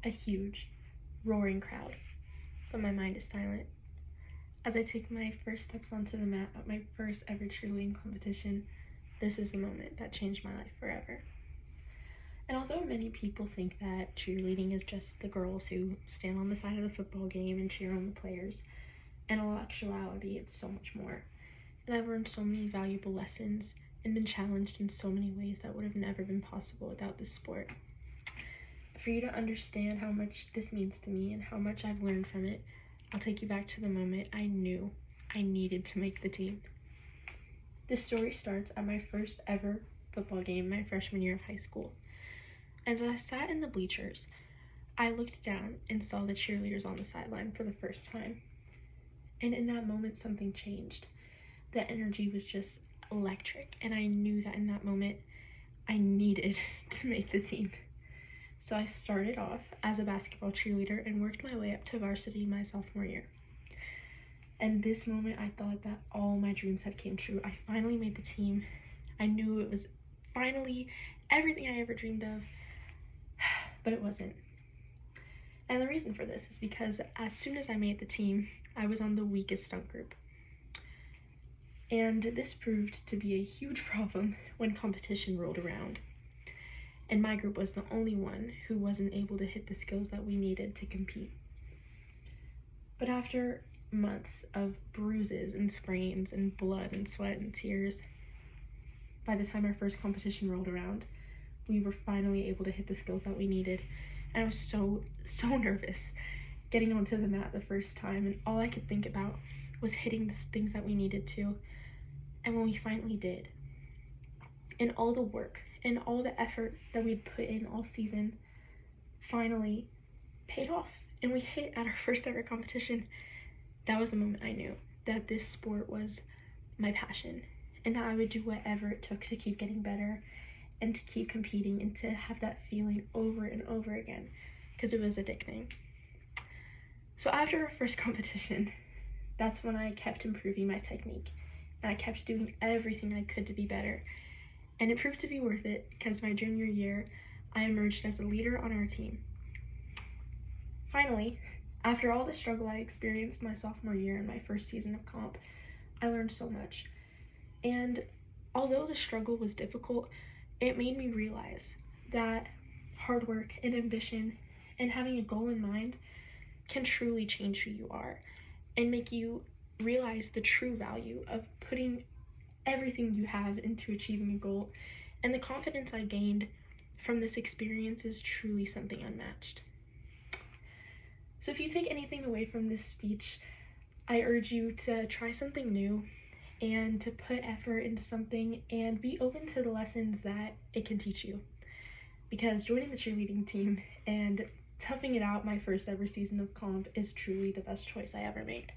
a huge, roaring crowd, but my mind is silent. As I take my first steps onto the mat at my first ever cheerleading competition, this is the moment that changed my life forever. And although many people think that cheerleading is just the girls who stand on the side of the football game and cheer on the players, in all actuality, it's so much more. And I've learned so many valuable lessons and been challenged in so many ways that would have never been possible without this sport. For you to understand how much this means to me and how much I've learned from it, I'll take you back to the moment I knew I needed to make the team. This story starts at my first ever football game my freshman year of high school. As I sat in the bleachers, I looked down and saw the cheerleaders on the sideline for the first time. And in that moment, something changed. The energy was just electric, and I knew that in that moment, I needed to make the team. So I started off as a basketball cheerleader and worked my way up to varsity my sophomore year. And this moment, I thought that all my dreams had came true. I finally made the team. I knew it was finally everything I ever dreamed of, but it wasn't. And the reason for this is because as soon as I made the team, I was on the weakest stunt group. And this proved to be a huge problem when competition rolled around. And my group was the only one who wasn't able to hit the skills that we needed to compete. But after months of bruises and sprains and blood and sweat and tears, by the time our first competition rolled around, we were finally able to hit the skills that we needed. And I was so nervous getting onto the mat the first time, and all I could think about was hitting the things that we needed to. And when we finally did, and all the work and all the effort that we'd put in all season finally paid off, and we hit at our first ever competition, that was the moment I knew that this sport was my passion, and that I would do whatever it took to keep getting better and to keep competing and to have that feeling over and over again, because it was addicting. So after our first competition, that's when I kept improving my technique, and I kept doing everything I could to be better. And it proved to be worth it, because my junior year, I emerged as a leader on our team. Finally, after all the struggle I experienced my sophomore year and my first season of comp, I learned so much. And although the struggle was difficult, it made me realize that hard work and ambition and having a goal in mind can truly change who you are and make you realize the true value of putting everything you have into achieving a goal. And the confidence I gained from this experience is truly something unmatched. So if you take anything away from this speech, I urge you to try something new and to put effort into something and be open to the lessons that it can teach you. Because joining the cheerleading team and toughing it out my first ever season of comp is truly the best choice I ever made.